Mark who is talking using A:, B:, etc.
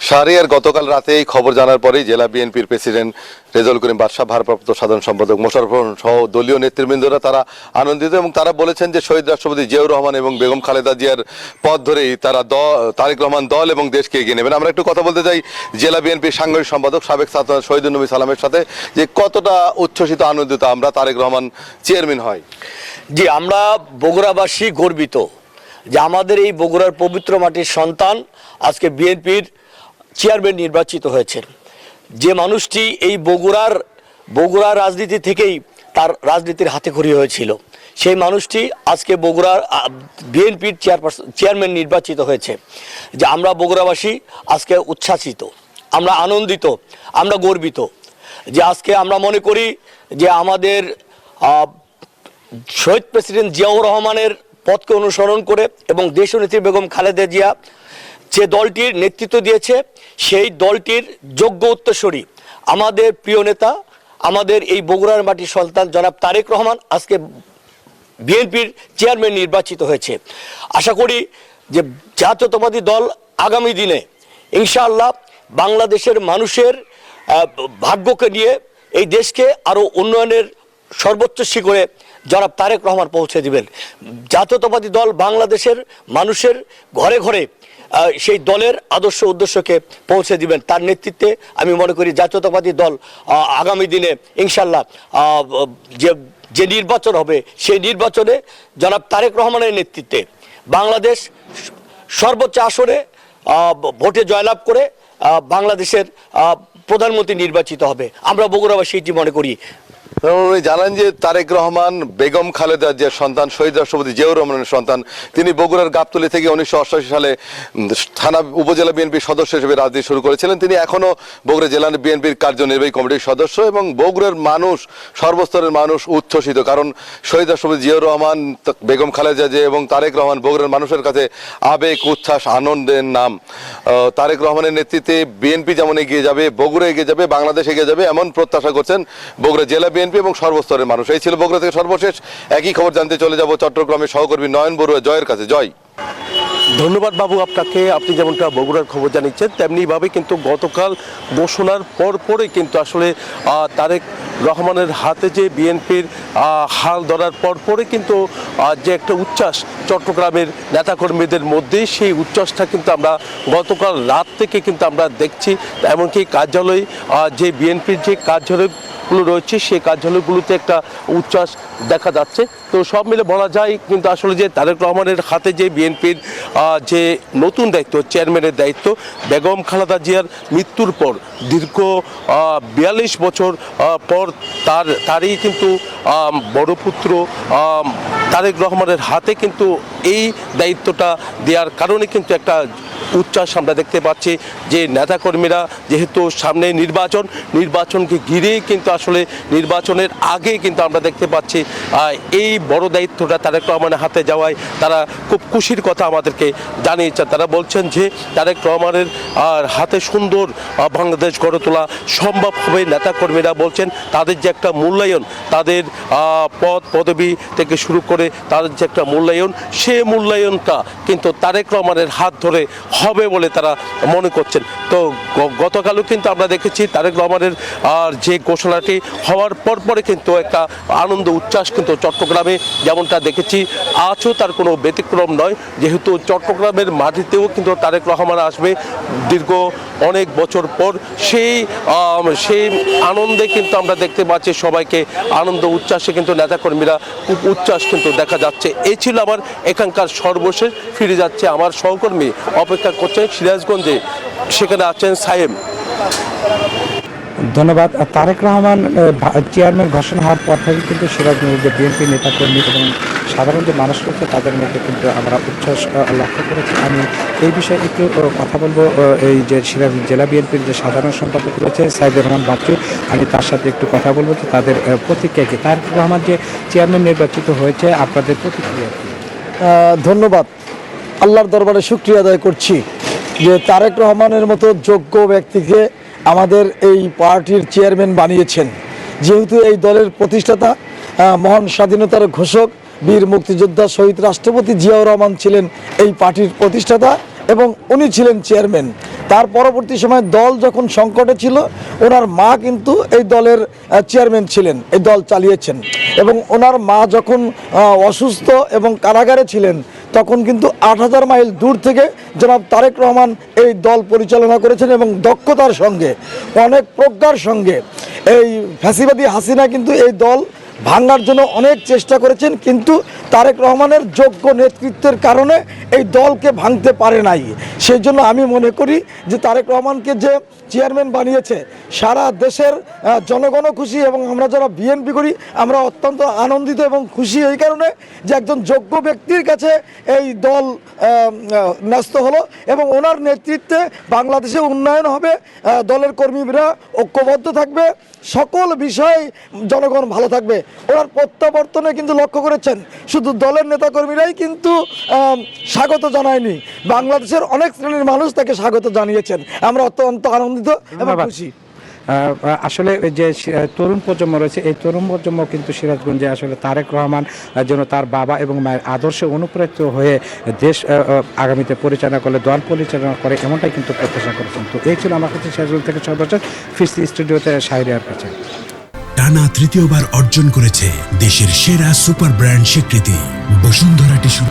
A: শাহরিয়ার গতকাল রাতে এই খবর জানার পরেই জেলা বিএনপির প্রেসিডেন্ট রেজাউল করিম বাদশা, ভারপ্রাপ্ত সাধারণ সম্পাদক মোশাররফ হোসেন সহ দলীয় নেতৃবৃন্দরা তারা আনন্দিত এবং তারা বলেছেন যে শহীদ রাষ্ট্রপতি জিয়াউর রহমান এবং বেগম খালেদা জিয়ার পথ ধরেই তারা তারেক রহমান দল এবং দেশকে এগিয়ে নেবেন। আমরা একটু কথা বলতে চাই জেলা বিএনপির সাংগঠনিক সম্পাদক সাবেক ছাত্র শহীদুল নবী সালামের সাথে, যে কতটা উচ্ছ্বসিত আনন্দিত আমরা তারেক রহমান চেয়ারম্যান হয়।
B: জি, আমরা বগুড়াবাসী গর্বিত যে আমাদের এই বগুড়ার পবিত্র মাটির সন্তান আজকে বিএনপির চেয়ারম্যান নির্বাচিত হয়েছেন। যে মানুষটি এই বগুড়ার রাজনীতি থেকেই তার রাজনীতির হাতেখড়ি হয়েছিল, সেই মানুষটি আজকে বগুড়ার বিএনপির চেয়ারম্যান নির্বাচিত হয়েছে। যে আমরা বগুড়াবাসী আজকে উচ্ছ্বাসিত, আমরা আনন্দিত, আমরা গর্বিত যে আজকে আমরা মনে করি যে আমাদের শহীদ প্রেসিডেন্ট জিয়াউর রহমানের পথকে অনুসরণ করে এবং দেশনেত্রী বেগম খালেদা জিয়া যে দলটির নেতৃত্ব দিয়েছে, সেই দলটির যোগ্য উত্তরসূরি আমাদের প্রিয় নেতা, আমাদের এই বগুড়ার মাটির সন্তান জনাব তারেক রহমান আজকে বিএনপির চেয়ারম্যান নির্বাচিত হয়েছে। আশা করি যে জাতীয়তাবাদী দল আগামী দিনে ইনশাআল্লাহ বাংলাদেশের মানুষের ভাগ্যকে নিয়ে এই দেশকে আরও উন্নয়নের সর্বোচ্চ শিখরে জনাব তারেক রহমান পৌঁছে দিবেন। জাতীয়তাবাদী দল বাংলাদেশের মানুষের ঘরে ঘরে সেই দলের আদর্শ উদ্দেশ্যকে পৌঁছে দিবেন। তার নেতৃত্বে আমি মনে করি জাতীয়তাবাদী দল আগামী দিনে ইনশাল্লাহ যে নির্বাচন হবে, সেই নির্বাচনে জনাব তারেক রহমানের নেতৃত্বে বাংলাদেশ সর্বোচ্চ আসনে ভোটে জয়লাভ করে বাংলাদেশের প্রধানমন্ত্রী নির্বাচিত হবে। আমরা বগুড়াবাসী এটি মনে করি।
A: উনি জানান যে তারেক রহমান বেগম খালেদা জিয়ার সন্তান, শহীদ রাষ্ট্রপতি জিয়াউর রহমানের সন্তান। তিনি বগুড়ার গাবতলী থেকে 1988 সালে থানা উপজেলা বিএনপির সদস্য হিসেবে রাজনীতি শুরু করেছিলেন। তিনি এখনও বগুড়া জেলা বিএনপির কার্যনির্বাহী কমিটির সদস্য এবং বগুড়ার মানুষ, সর্বস্তরের মানুষ উচ্ছ্বসিত, কারণ শহীদ রাষ্ট্রপতি জিয়াউর রহমান, বেগম খালেদা জিয়া এবং তারেক রহমান বগুড়ার মানুষের কাছে আবেগ, উচ্ছ্বাস, আনন্দের নাম। তারেক রহমানের নেতৃত্বে বিএনপি যেমন এগিয়ে যাবে, বগুড়া এগিয়ে যাবে, বাংলাদেশ এগিয়ে যাবে, এমন প্রত্যাশা করছেন বগুড়া জেলা বিএনপি এবং সর্বস্তরের মানুষ। এই ছিল বগুড়া থেকে সর্বশেষ। একই খবর জানতে চলে যাব চট্টগ্রামের সহকর্মী নয়ন বড়ুয়া জয়ের কাছে। জয়,
C: ধন্যবাদ বাবু আপনাকে। আপনি যেমনটা বগুড়ার খবর জানিয়েছেন, তেমনিভাবে কিন্তু গতকাল ঘোষণার পরই কিন্তু আসলে তারেক রহমানের হাতে যে বিএনপির হাল ধরার পরই কিন্তু যে একটা উচ্ছ্বাস চট্টগ্রামের নেতাকর্মীদের মধ্যে, সেই উচ্ছ্বাসটা কিন্তু আমরা গতকাল রাত থেকে কিন্তু আমরা দেখছি। এমনকি কার্যালয়, যে বিএনপির যে কার্যালয়গুলো রয়েছে, সেই কার্যালয়গুলোতে একটা উচ্ছ্বাস দেখা যাচ্ছে। তো সব মিলে বলা যায় কিন্তু আসলে যে তারেক রহমানের হাতে যে বিএনপির যে নতুন দায়িত্ব, চেয়ারম্যানের দায়িত্ব, বেগম খালেদা জিয়ার মৃত্যুর পর দীর্ঘ 42 বছর পর তারই কিন্তু বড় পুত্র তারেক রহমানের হাতে কিন্তু এই দায়িত্বটা দেওয়ার কারণে কিন্তু একটা উচ্ছ্বাস আমরা দেখতে পাচ্ছি। যে নেতাকর্মীরা, যেহেতু সামনে নির্বাচনকে ঘিরেই কিন্তু আসলে নির্বাচনের আগে কিন্তু আমরা দেখতে পাচ্ছি এই বড় দায়িত্বটা তারেক রহমানের হাতে যাওয়ায় তারা খুব খুশির কথা আমাদেরকে জানিয়েছেন। তারা বলছেন যে তারেক রহমানের হাতে সুন্দর বাংলাদেশ গড়ে তোলা সম্ভব হবে। নেতাকর্মীরা বলছেন তাদের যে একটা মূল্যায়ন, তাদের পদ পদবি থেকে শুরু করে তাদের যে একটা মূল্যায়ন, সে মূল্যায়নটা কিন্তু তারেক রহমানের হাত ধরে হবে বলে তারা মনে করছেন। তো গতকালও কিন্তু আমরা দেখেছি তারেক রহমানের যে ঘোষণাটি হওয়ার পরে কিন্তু একটা আনন্দ উচ্ছ্বাস কিন্তু চট্টগ্রামে যেমনটা দেখেছি, আজও তার কোনো ব্যতিক্রম নয়। যেহেতু চট্টগ্রামের মাটিতেও কিন্তু তারেক রহমান আসবে দীর্ঘ অনেক বছর পর, সেই আনন্দে কিন্তু আমরা দেখতে পাচ্ছি সবাইকে আনন্দ উচ্ছ্বাসে কিন্তু নেতাকর্মীরা খুব উচ্ছ্বাস কিন্তু দেখা যাচ্ছে। এই ছিল আমার এখানকার সর্বশেষ। ফিরে যাচ্ছে আমার সহকর্মী, অপেক্ষা করছেন সিরাজগঞ্জে, সেখানে আছেন সায়েম।
D: ধন্যবাদ। তারেক রহমান চেয়ারম্যান ঘোষণা হওয়ার পর থেকে কিন্তু সিরাজগঞ্জের যে বিএনপি নেতাকর্মী এবং সাধারণ যে মানুষ রয়েছে তাদের মধ্যে কিন্তু আমরা উচ্ছ্বাস লক্ষ্য করেছি। আমি এই বিষয়ে একটু কথা বলবো। এই যে সিরাজগঞ্জ জেলা বিএনপির যে সাধারণ সম্পাদক রয়েছে সাইদুর রহমান বাচ্চু, আমি তার সাথে একটু কথা বলবো যে তাদের প্রতিক্রিয়া কি। তারেক রহমান যে চেয়ারম্যান নির্বাচিত হয়েছে, আপনাদের প্রতিক্রিয়া কি?
E: ধন্যবাদ। আল্লাহর দরবারে শুকরিয়া আদায় করছি যে তারেক রহমানের মতো যোগ্য ব্যক্তিকে আমাদের এই পার্টির চেয়ারম্যান বানিয়েছেন। যেহেতু এই দলের প্রতিষ্ঠাতা, মহান স্বাধীনতার ঘোষক, বীর মুক্তিযোদ্ধা শহীদ রাষ্ট্রপতি জিয়াউর রহমান ছিলেন এই পার্টির প্রতিষ্ঠাতা এবং উনি ছিলেন চেয়ারম্যান। তার পরবর্তী সময় দল যখন সংকটে ছিল, ওনার মা কিন্তু এই দলের চেয়ারম্যান ছিলেন, এই দল চালিয়েছেন। এবং ওনার মা যখন অসুস্থ এবং কারাগারে ছিলেন, তখন কিন্তু ৮,০০০ মাইল দূর থেকে জনাব তারেক রহমান এই দল পরিচালনা করেছেন এবং দক্ষতার সঙ্গে, অনেক প্রজ্ঞার সঙ্গে। এই ফ্যাসিবাদী হাসিনা কিন্তু এই দল ভাঙার জন্য অনেক চেষ্টা করেছেন, কিন্তু তারেক রহমানের যোগ্য নেতৃত্বের কারণে এই দলকে ভাঙতে পারে নাই। সেই জন্য আমি মনে করি যে তারেক রহমানকে যে চেয়ারম্যান বানিয়েছে, সারা দেশের জনগণও খুশি এবং আমরা যারা বিএনপি করি আমরা অত্যন্ত আনন্দিত এবং খুশি এই কারণে যে একজন যোগ্য ব্যক্তির কাছে এই দল ন্যস্ত হলো এবং ওনার নেতৃত্বে বাংলাদেশে উন্নয়ন হবে, দলের কর্মীরা ঐক্যবদ্ধ থাকবে, সকল বিষয়ে জনগণ ভালো থাকবে। ওনার প্রত্যাবর্তনে কিন্তু লক্ষ্য করেছেন শুধু দলের নেতাকর্মীরাই কিন্তু স্বাগত জানায়নি, বাংলাদেশের অনেক শ্রেণীর মানুষ তাকে স্বাগত জানিয়েছেন। আমরা অত্যন্ত আনন্দিত এবং খুশি।
D: আসলে যে তরুণ প্রজন্ম রয়েছে, এই তরুণ প্রজন্ম কিন্তু সিরাজগঞ্জে আসলে তারেক রহমান যেন তার বাবা এবং মায়ের আদর্শে অনুপ্রাণিত হয়ে দেশ আগামীতে পরিচালনা করলে, দল পরিচালনা করে, এমনটাই কিন্তু প্রত্যাশা করেছেন। তো এই ছিল আমার কাছে সিরাজগঞ্জ থেকে সর্বোচ্চ। ফিরছি স্টুডিওতে শাহরিয়ার কাছে।
F: টানা তৃতীয়বার অর্জন করেছে দেশের সেরা সুপার ব্র্যান্ড স্বীকৃতি বসুন্ধরা টিস্যু।